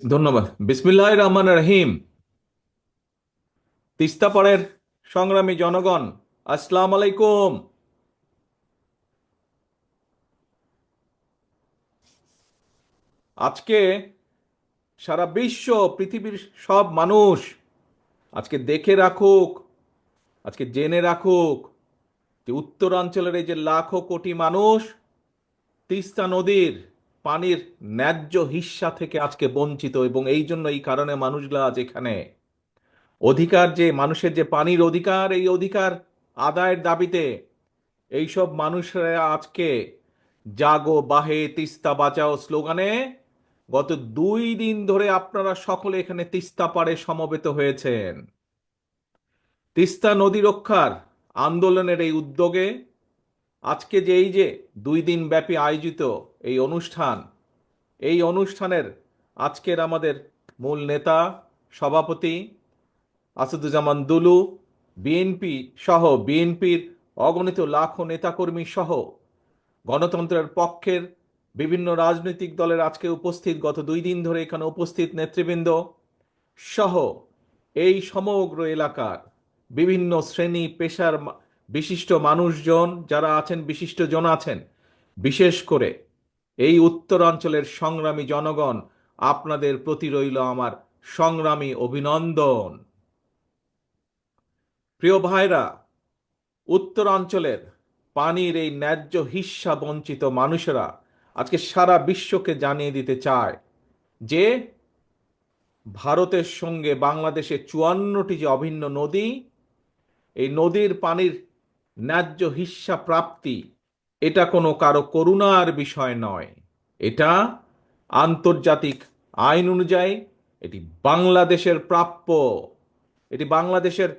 ধন্যবাদ। বিসমিল্লাহির রহমানির রহিম। তিস্তা পাড়ের সংগ্রামী জনগণ, আসসালামু আলাইকুম। আজকে সারা বিশ্ব, পৃথিবীর সব মানুষ আজকে দেখে রাখুক, আজকে জেনে রাখুক যে উত্তরাঞ্চলের এই যে লাখো কোটি মানুষ তিস্তা নদীর পানির ন্যায্য হিস্সা থেকে আজকে বঞ্চিত, এবং এই জন্য এই কারণে মানুষগুলা আজ এখানে অধিকার, যে মানুষের যে পানির অধিকার, এই অধিকার আদায়ের দাবিতে এইসব মানুষরা আজকে জাগো বাহে তিস্তা বাঁচাও স্লোগানে গত 2 দিন ধরে আপনারা সকলে এখানে তিস্তা পাড়ে সমবেত হয়েছেন। তিস্তা নদী রক্ষার আন্দোলনের এই উদ্যোগে আজকে যে এই যে 2 দিন ব্যাপী আয়োজিত এই অনুষ্ঠান, এই অনুষ্ঠানের আজকের আমাদের মূল নেতা, সভাপতি আসাদুজ্জামান দুলু, বিএনপি সহ বিএনপির অগণিত লাখো নেতাকর্মী সহ গণতন্ত্রের পক্ষের বিভিন্ন রাজনৈতিক দলের আজকে উপস্থিত, গত 2 দিন ধরে এখানে উপস্থিত নেতৃবৃন্দ সহ এই সমগ্র এলাকার বিভিন্ন শ্রেণী পেশার বিশিষ্ট মানুষজন যারা আছেন, বিশিষ্টজন আছেন, বিশেষ করে এই উত্তরাঞ্চলের সংগ্রামী জনগণ, আপনাদের প্রতি রইল আমার সংগ্রামী অভিনন্দন। প্রিয় ভাইরা, উত্তরাঞ্চলের পানির এই ন্যায্য হিস্যা বঞ্চিত মানুষেরা আজকে সারা বিশ্বকে জানিয়ে দিতে চায় যে ভারতের সঙ্গে বাংলাদেশের 54টি যে অভিন্ন নদী, এই নদীর পানির ন্যায্য হিস্যা প্রাপ্তি এটা কোনো কারো করুণার বিষয় নয়। এটা আন্তর্জাতিক আইন অনুযায়ী এটি বাংলাদেশের প্রাপ্য, এটি বাংলাদেশের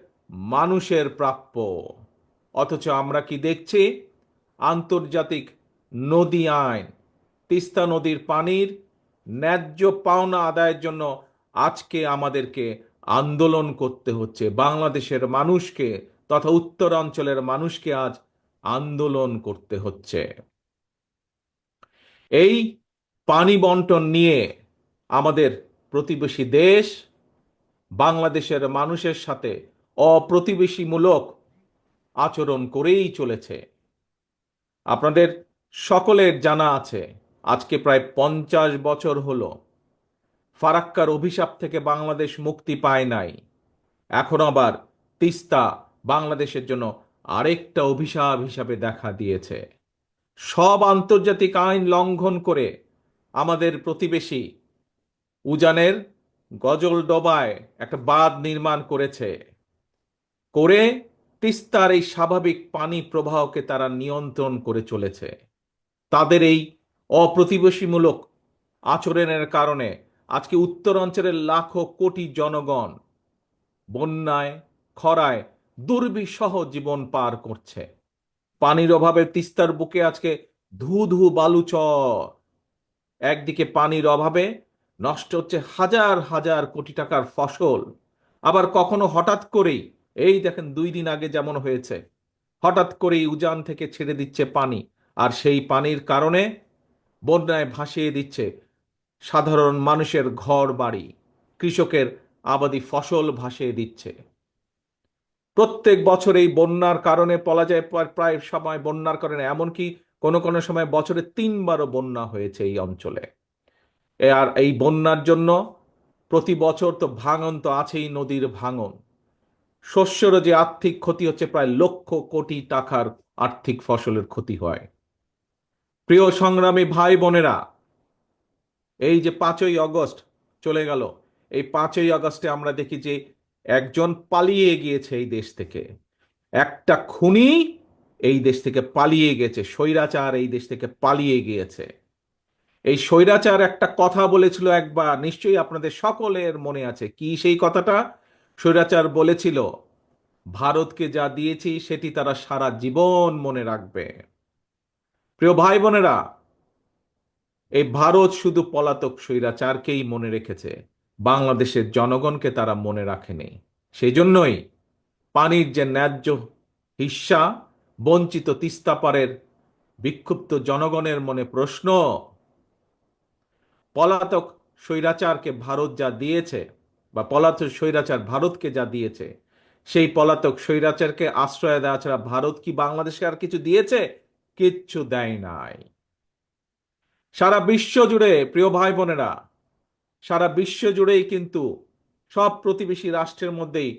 মানুষের প্রাপ্য। অথচ আমরা কি দেখছি? আন্তর্জাতিক নদী আইন, তিস্তা নদীর পানির ন্যায্য পাওনা আদায়ের জন্য আজকে আমাদেরকে আন্দোলন করতে হচ্ছে। বাংলাদেশের মানুষকে তথা উত্তরাঞ্চলের মানুষকে আজ আন্দোলন করতে হচ্ছে। এই পানি বন্টন নিয়ে আমাদের প্রতিবেশী দেশ বাংলাদেশের মানুষের সাথে অপ্রতিবেশীমূলক আচরণ করেই চলেছে। আপনাদের সকলের জানা আছে, আজকে প্রায় 50 বছর হলো ফারাক্কার অভিশাপ থেকে বাংলাদেশ মুক্তি পায় নাই। এখন আবার তিস্তা বাংলাদেশের জন্য আরেকটা অভিশাপ হিসাবে দেখা দিয়েছে। সব আন্তর্জাতিক আইন লঙ্ঘন করে আমাদের প্রতিবেশী উজানের গজলডোবায় একটা বাঁধ নির্মাণ করেছে, করে তিস্তার এই স্বাভাবিক পানি প্রবাহকে তারা নিয়ন্ত্রণ করে চলেছে। তাদের এই অপ্রতিবেশীমূলক আচরণের কারণে আজকে উত্তরাঞ্চলের লাখো কোটি জনগণ বন্যায়, খরায় দুর্বিষহ জীবন পার করছে। পানির অভাবে তিস্তার বুকে আজকে ধু ধু বালুচর। একদিকে পানির অভাবে নষ্ট হচ্ছে হাজার হাজার কোটি টাকার ফসল, আবার কখনো হঠাৎ করেই, এই দেখেন 2 দিন আগে যেমন হয়েছে, হঠাৎ করেই উজান থেকে ছেড়ে দিচ্ছে পানি, আর সেই পানির কারণে বন্যায় ভাসিয়ে দিচ্ছে সাধারণ মানুষের ঘর বাড়ি, কৃষকের আবাদি ফসল ভাসিয়ে দিচ্ছে। প্রত্যেক বছর এই বন্যার কারণে বলা যায় প্রায় সময় বন্যার কারণে এমনকি কোনো কোনো সময় বছরে 3বারও বন্যা হয়েছে এই অঞ্চলে। আর এই বন্যার জন্য প্রতি বছর তো ভাঙন তো আছেই, নদীর ভাঙন, শস্যেরও যে আর্থিক ক্ষতি হচ্ছে, প্রায় লক্ষ কোটি টাকার আর্থিক ফসলের ক্ষতি হয়। প্রিয় সংগ্রামী ভাই বোনেরা, এই যে 5ই আগস্ট চলে গেল, এই 5ই আগস্টে আমরা দেখি যে একজন পালিয়ে গিয়েছে এই দেশ থেকে, একটা খুনি এই দেশ থেকে পালিয়ে গেছে, স্বৈরাচার এই দেশ থেকে পালিয়ে গিয়েছে। এই স্বৈরাচার একটা কথা বলেছিল একবার, নিশ্চয়ই আপনাদের সকলের মনে আছে। কি সেই কথাটা? স্বৈরাচার বলেছিল, ভারতকে যা দিয়েছি সেটি তারা সারা জীবন মনে রাখবে। প্রিয় ভাই বোনেরা, এই ভারত শুধু পলাতক স্বৈরাচারকেই মনে রেখেছে, বাংলাদেশের জনগণকে তারা মনে রাখেনি। সেই জন্যই পানির যে ন্যায্য হিস্যা বঞ্চিত তিস্তাপাড়ের বিক্ষুব্ধ জনগণের মনে প্রশ্ন, পলাতক স্বৈরাচারকে ভারত যা দিয়েছে, বা পলাতক স্বৈরাচার ভারতকে যা দিয়েছে, সেই পলাতক স্বৈরাচারকে আশ্রয় দেওয়া ছাড়া ভারত কি বাংলাদেশকে আর কিছু দিয়েছে? কিচ্ছু দেয় নাই। সারা বিশ্ব জুড়ে, প্রিয় ভাই বোনেরা, সারা বিশ্ব জুড়েই কিন্তু সব প্রতিবেশী রাষ্ট্রের মধ্যেই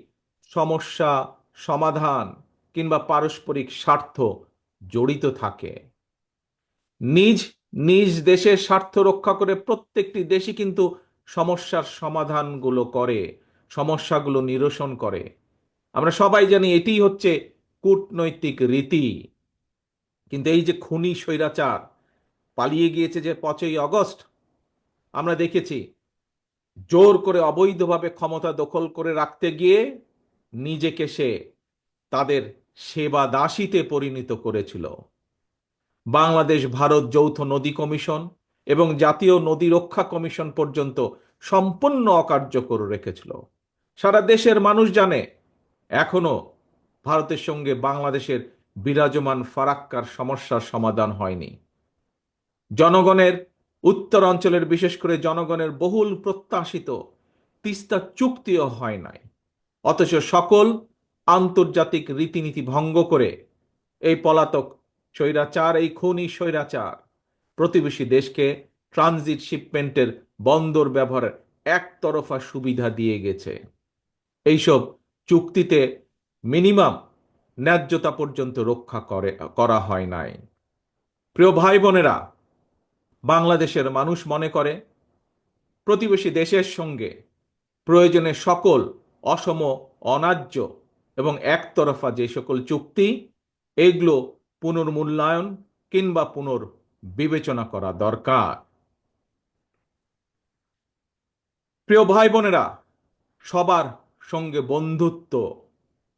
সমস্যা সমাধান কিংবা পারস্পরিক স্বার্থ জড়িত থাকে। নিজ নিজ দেশের স্বার্থ রক্ষা করে প্রত্যেকটি দেশই কিন্তু সমস্যার সমাধানগুলো করে, সমস্যাগুলো নিরসন করে। আমরা সবাই জানি এটি হচ্ছে কূটনৈতিক রীতি। কিন্তু এই যে খুনি স্বৈরাচার পালিয়ে গিয়েছে যে 5ই আগস্ট, আমরা দেখেছি জোর করে অবৈধভাবে ক্ষমতা দখল করে রাখতে গিয়ে নিজেকে সে তাদের সেবা দাসীতে পরিণত করেছিল। বাংলাদেশ ভারত যৌথ নদী কমিশন এবং জাতীয় নদী রক্ষা কমিশন পর্যন্ত সম্পূর্ণ অকার্যকর রেখেছিল। সারা দেশের মানুষ জানে এখনো ভারতের সঙ্গে বাংলাদেশের বিরাজমান ফারাক্কার সমস্যার সমাধান হয়নি। জনগণের, উত্তর অঞ্চলের বিশেষ করে জনগণের বহুল প্রত্যাশিত তিস্তা চুক্তিও হয় নাই। অথচ সকল আন্তর্জাতিক রীতিনীতি ভঙ্গ করে এই পলাতক স্বৈরাচার, এই খুনি স্বৈরাচার প্রতিবেশী দেশকে ট্রানজিট শিপমেন্টের বন্দর ব্যবহারের একতরফা সুবিধা দিয়ে গেছে। এইসব চুক্তিতে মিনিমাম ন্যায্যতা পর্যন্ত রক্ষা করা হয় নাই। প্রিয় ভাই বোনেরা, বাংলাদেশের মানুষ মনে করে প্রতিবেশী দেশের সঙ্গে প্রয়োজনে সকল অসম, অন্যায্য এবং একতরফা যে সকল চুক্তি, এগুলো পুনর্মূল্যায়ন কিংবা পুনর্বিবেচনা করা দরকার। প্রিয় ভাই বোনেরা, সবার সঙ্গে বন্ধুত্ব,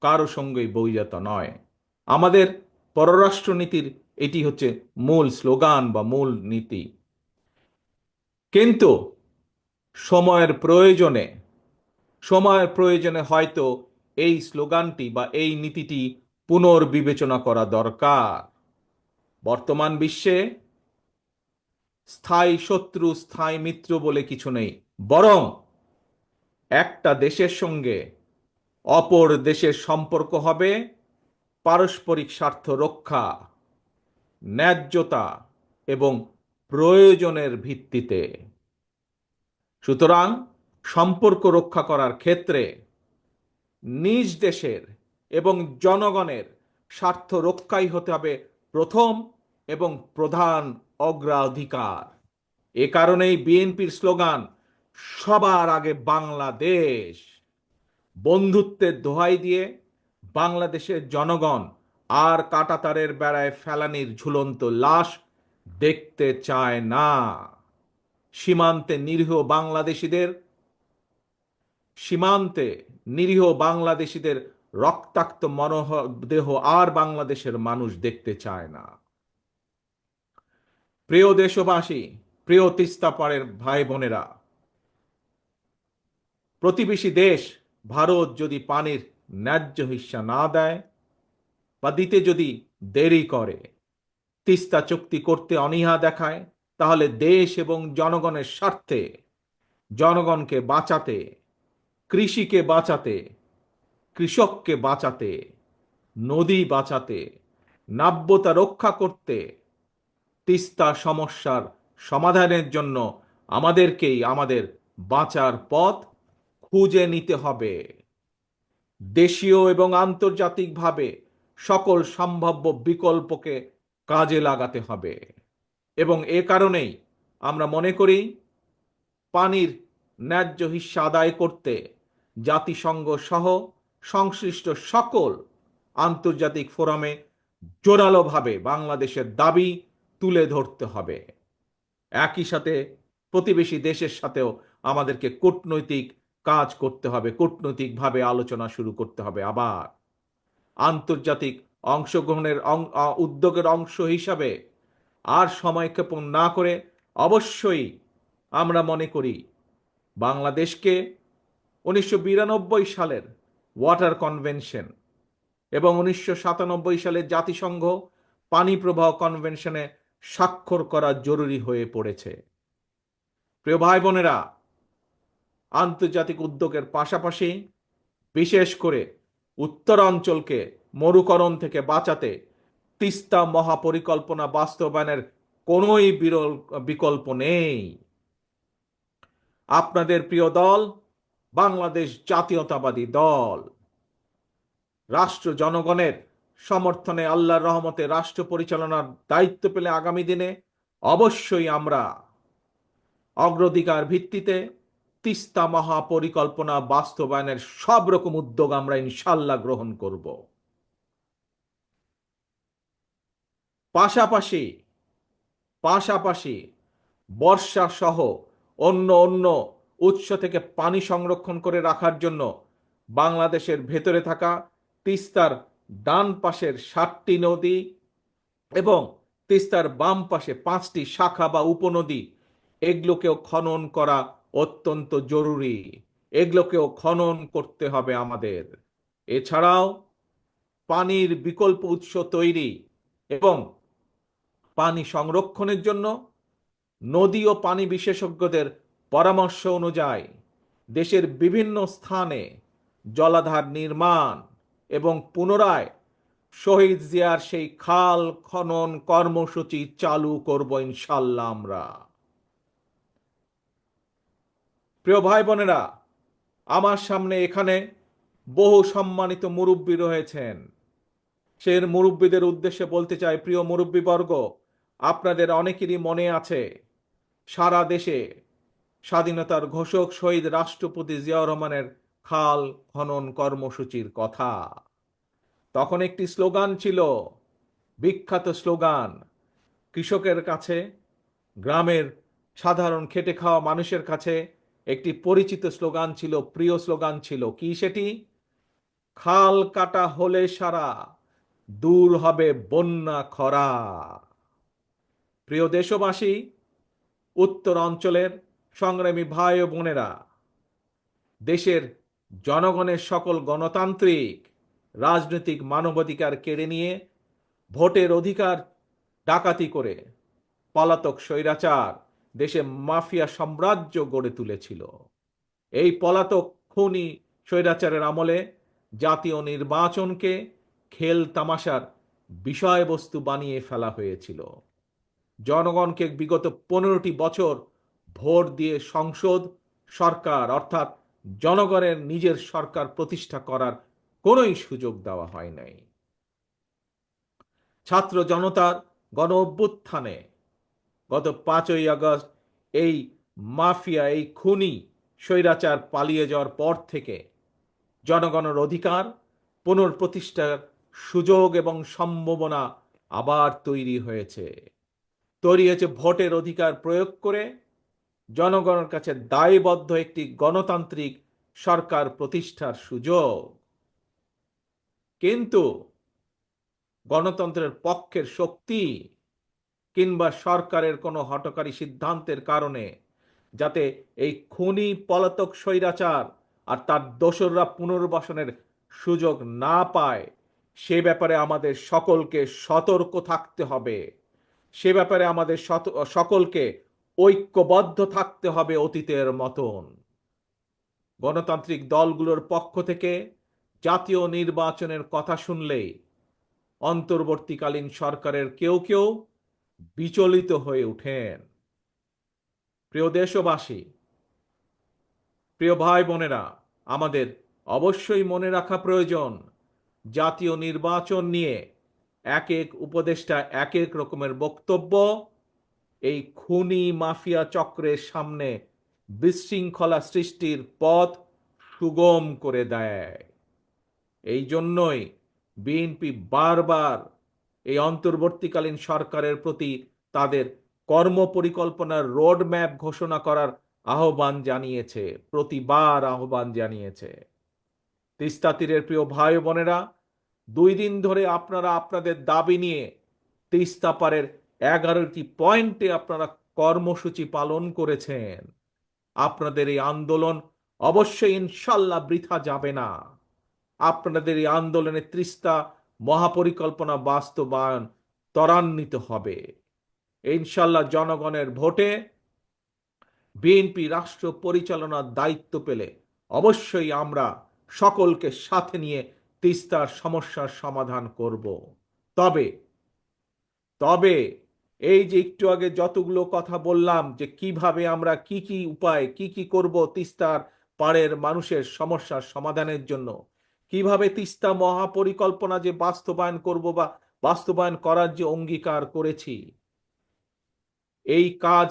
কারো সঙ্গেই বৈরিতা নয়। আমাদের পররাষ্ট্রনীতির এটি হচ্ছে মূল স্লোগান বা মূল নীতি। কিন্তু সময়ের প্রয়োজনে সময়ের প্রয়োজনে হয়তো এই স্লোগানটি বা এই নীতিটি পুনর্বিবেচনা করা দরকার। বর্তমান বিশ্বে স্থায়ী শত্রু স্থায়ী মিত্র বলে কিছু নেই, বরং একটা দেশের সঙ্গে অপর দেশের সম্পর্ক হবে পারস্পরিক স্বার্থ রক্ষা, ন্যায্যতা এবং প্রয়োজনের ভিত্তিতে। সুতরাং সম্পর্ক রক্ষা করার ক্ষেত্রে নিজ দেশের এবং জনগণের স্বার্থ রক্ষাই হতে হবে প্রথম এবং প্রধান অগ্রাধিকার। এ কারণেই বিএনপির স্লোগান সবার আগে বাংলাদেশ। বন্ধুত্বের দোহাই দিয়ে বাংলাদেশের জনগণ আর কাঁটাতারের বেড়ায় ফেলানির ঝুলন্ত লাশ দেখতে চায় না। সীমান্তে নিরীহ বাংলাদেশিদের রক্তাক্ত মরদেহ আর বাংলাদেশের মানুষ দেখতে চায় না। প্রিয় দেশবাসী, প্রিয় তিস্তা পাড়ের ভাই বোনেরা, প্রতিবেশী দেশ ভারত যদি পানির ন্যায্য হিস্সা না দেয় বা দিতে যদি দেরি করে, তিস্তা চুক্তি করতে অনীহা দেখায়, তাহলে দেশ এবং জনগণের স্বার্থে, জনগণকে বাঁচাতে, কৃষিকে বাঁচাতে, কৃষককে বাঁচাতে, নদী বাঁচাতে, নাব্যতা রক্ষা করতে, তিস্তা সমস্যার সমাধানের জন্য আমাদেরকেই আমাদের বাঁচার পথ খুঁজে নিতে হবে। দেশীয় এবং আন্তর্জাতিকভাবে সকল সম্ভাব্য বিকল্পকে কাজে লাগাতে হবে। এবং এ কারণেই আমরা মনে করি পানির ন্যায্য হিস্সা আদায় করতে জাতিসংঘ সহ সংশ্লিষ্ট সকল আন্তর্জাতিক ফোরামে জোরালোভাবে বাংলাদেশের দাবি তুলে ধরতে হবে। একই সাথে প্রতিবেশী দেশের সাথেও আমাদেরকে কূটনৈতিক কাজ করতে হবে, কূটনৈতিকভাবে আলোচনা শুরু করতে হবে। আবার আন্তর্জাতিক অংশগ্রহণের উদ্যোগের অংশ হিসাবে আর সময়ক্ষেপণ না করে অবশ্যই আমরা মনে করি বাংলাদেশকে 1992 সালের ওয়াটার কনভেনশন এবং 1997 সালের জাতিসংঘ পানি প্রবাহ কনভেনশনে স্বাক্ষর করা জরুরি হয়ে পড়েছে। প্রিয় ভাই বোনেরা, আন্তর্জাতিক উদ্যোগের পাশাপাশি বিশেষ করে উত্তরাঞ্চলকে মরুকরণ থেকে বাঁচাতে তিস্তা মহাপরিকল্পনা বাস্তবায়নের কোনোই বিকল্প নেই। আপনাদের প্রিয় দল বাংলাদেশ জাতীয়তাবাদী দল রাষ্ট্র জনগণের সমর্থনে আল্লাহর রহমতে রাষ্ট্র পরিচালনার দায়িত্ব পেলে আগামী দিনে অবশ্যই আমরা অগ্রাধিকার ভিত্তিতে তিস্তা মহাপরিকল্পনা বাস্তবায়নের সব রকম উদ্যোগ আমরা ইনশাল্লাহ গ্রহণ করব। পাশাপাশি পাশাপাশি বর্ষা সহ অন্য অন্য উৎস থেকে পানি সংরক্ষণ করে রাখার জন্য বাংলাদেশের ভেতরে থাকা তিস্তার ডান পাশের 7টি নদী এবং তিস্তার বাম পাশে 5টি শাখা বা উপনদী, এগুলোকেও খনন করা অত্যন্ত জরুরি। এগুলোকেও খনন করতে হবে আমাদের। এছাড়াও পানির বিকল্প উৎস তৈরি এবং পানি সংরক্ষণের জন্য নদী ও পানি বিশেষজ্ঞদের পরামর্শ অনুযায়ী দেশের বিভিন্ন স্থানে জলাধার নির্মাণ এবং পুনরায় শহীদ জিয়ার সেই খাল খনন কর্মসূচি চালু করব ইনশাল্লাহ আমরা। প্রিয় ভাই বোনেরা, আমার সামনে এখানে বহু সম্মানিত মুরব্বী রয়েছেন। সেই মুরব্বীদের উদ্দেশ্যে বলতে চাই, প্রিয় মুরব্বীবর্গ, আপনাদের অনেকেরই মনে আছে সারা দেশে স্বাধীনতার ঘোষক শহীদ রাষ্ট্রপতি জিয়াউর রহমানের খাল খনন কর্মসূচির কথা। তখন একটি স্লোগান ছিল, বিখ্যাত স্লোগান, কৃষকের কাছে, গ্রামের সাধারণ খেটে খাওয়া মানুষের কাছে একটি পরিচিত স্লোগান ছিল, প্রিয় স্লোগান ছিল, কি সেটি? খাল কাটা হলে সারা, দূর হবে বন্যা খরা। প্রিয় দেশবাসী, উত্তর অঞ্চলের সংগ্রামী ভাই ও বোনেরা, দেশের জনগণের সকল গণতান্ত্রিক রাজনৈতিক মানবাধিকার কেড়ে নিয়ে ভোটের অধিকার ডাকাতি করে পলাতক স্বৈরাচার দেশে মাফিয়া সাম্রাজ্য গড়ে তুলেছিল। এই পলাতক খুনি স্বৈরাচারের আমলে জাতীয় নির্বাচনকে খেল তামাশার বিষয়বস্তু বানিয়ে ফেলা হয়েছিল। জনগণকে বিগত 15টি বছর ভোট দিয়ে সংসদ সরকার অর্থাৎ জনগণের নিজের সরকার প্রতিষ্ঠা করার কোনোই সুযোগ দেওয়া হয় নাই। ছাত্র জনতার গণ অভ্যুত্থানে গত 5ই আগস্ট এই মাফিয়া, এই খুনি স্বৈরাচার পালিয়ে যাওয়ার পর থেকে জনগণের অধিকার পুনঃপ্রতিষ্ঠার সুযোগ এবং সম্ভাবনা আবার তৈরি হয়েছে। ভোটের অধিকার প্রয়োগ করে জনগণের কাছে দায়বদ্ধ একটি গণতান্ত্রিক সরকার প্রতিষ্ঠার সুযোগ। কিন্তু গণতন্ত্রের পক্ষের শক্তি কিংবা সরকারের কোনো হঠকারী সিদ্ধান্তের কারণে যাতে এই খুনি পলাতক স্বৈরাচার আর তার দোসররা পুনর্বাসনের সুযোগ না পায়, সে ব্যাপারে আমাদের সকলকে সতর্ক থাকতে হবে। সে ব্যাপারে আমাদের সকলকে ঐক্যবদ্ধ থাকতে হবে অতীতের মতন। গণতান্ত্রিক দলগুলোর পক্ষ থেকে জাতীয় নির্বাচনের কথা শুনলেই অন্তর্বর্তীকালীন সরকারের কেউ কেউ বিচলিত হয়ে ওঠেন। প্রিয় দেশবাসী, প্রিয় ভাই বোনেরা, আমাদের অবশ্যই মনে রাখা প্রয়োজন, জাতীয় নির্বাচন নিয়ে এক এক উপদেষ্টা এক এক রকমের বক্তব্য এই খুনি মাফিয়া চক্রের সামনে বিশৃঙ্খলা সৃষ্টির পথ সুগম করে দেয়। এই জন্যই বিএনপি বারবার এই অন্তর্বর্তীকালীন সরকারের প্রতি তাদের কর্মপরিকল্পনার রোডম্যাপ ঘোষণা করার আহ্বান জানিয়েছে, প্রতিবার আহ্বান জানিয়েছে। তিস্তা তীরের প্রিয় ভাই বোনেরা, 2 দিন ধরে আপনারা আপনাদের দাবি নিয়ে তিস্তা পারের 11টি পয়েন্টে আপনারা কর্মসূচি পালন করেছেন। আপনাদের এই আন্দোলন অবশ্যই ইনশাল্লাহ বৃথা যাবে না। আপনাদের এই আন্দোলনে তিস্তা মহাপরিকল্পনা বাস্তবায়ন ত্বরান্বিত হবে ইনশাল্লাহ। জনগণের ভোটে বিএনপি রাষ্ট্র পরিচালনার দায়িত্ব পেলে অবশ্যই আমরা সকলকে সাথে নিয়ে তিস্তার সমস্যার সমাধান করব। তবে তবে এই যে একটু আগে যতগুলো কথা বললাম যে কিভাবে আমরা কি কি উপায় কি কি করব তিস্তার পাড়ের মানুষের সমস্যার সমাধানের জন্য, কিভাবে তিস্তা মহাপরিকল্পনা যে বাস্তবায়ন করব বা বাস্তবায়ন করার যে অঙ্গীকার করেছি, এই কাজ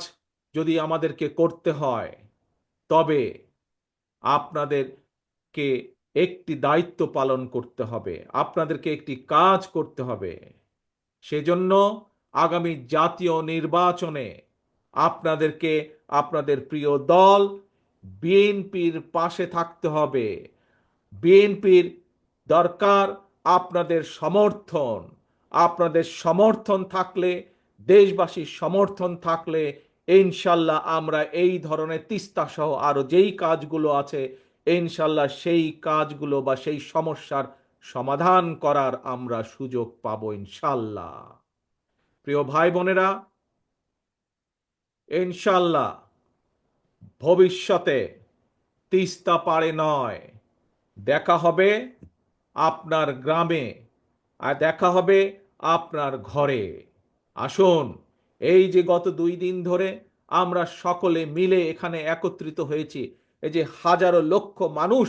যদি আমাদেরকে করতে হয় তবে আপনাদেরকে একটি দায়িত্ব পালন করতে হবে, আপনাদেরকে একটি কাজ করতে হবে। সেজন্য আগামী জাতীয় নির্বাচনে আপনাদেরকে আপনাদের প্রিয় দল বিএনপির পাশে থাকতে হবে। বিএনপির দরকার আপনাদের সমর্থন। আপনাদের সমর্থন থাকলে, দেশবাসীর সমর্থন থাকলে ইনশাল্লাহ আমরা এই ধরনের তিস্তা সহ আরো যেই কাজগুলো আছে ইনশাল্লাহ সেই কাজগুলো বা সেই সমস্যার সমাধান করার আমরা সুযোগ পাবো ইনশাল্লাহ। প্রিয় ভাই বোনেরা, ইনশাল্লাহ ভবিষ্যতে তিস্তা পারে নয়, দেখা হবে আপনার গ্রামে, আর দেখা হবে আপনার ঘরে। আসুন, এই যে গত 2 দিন ধরে আমরা সকলে মিলে এখানে একত্রিত হয়েছি, এই যে হাজারো লক্ষ মানুষ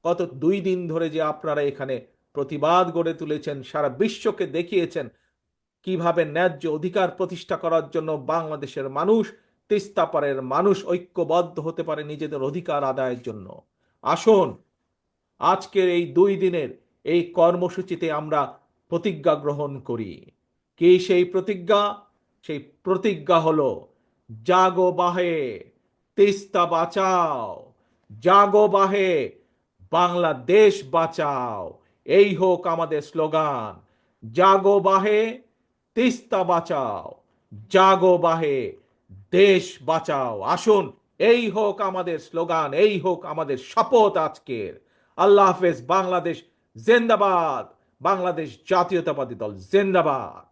গত 2 দিন ধরে যে আপনারা এখানে প্রতিবাদ গড়ে তুলেছেন, সারা বিশ্বকে দেখিয়েছেন কিভাবে ন্যায্য অধিকার প্রতিষ্ঠা করার জন্য বাংলাদেশের মানুষ, তিস্তা পারের মানুষ ঐক্যবদ্ধ হতে পারে নিজেদের অধিকার আদায়ের জন্য। আসুন, আজকের এই 2 দিনের এই কর্মসূচিতে আমরা প্রতিজ্ঞা গ্রহণ করি। কি সেই প্রতিজ্ঞা? সেই প্রতিজ্ঞা হলো জাগো বাহে, তিস্তা বাঁচাও, জাগো বাহে, বাংলাদেশ বাঁচাও। এই হোক আমাদের স্লোগান, জাগো বাহে, তিস্তা বাঁচাও, জাগো বাহে, দেশ বাঁচাও। আসুন, এই হোক আমাদের স্লোগান, এই হোক আমাদের শপথ আজকের। আল্লাহ হাফেজ। বাংলাদেশ জিন্দাবাদ। বাংলাদেশ জাতীয়তাবাদী দল জিন্দাবাদ।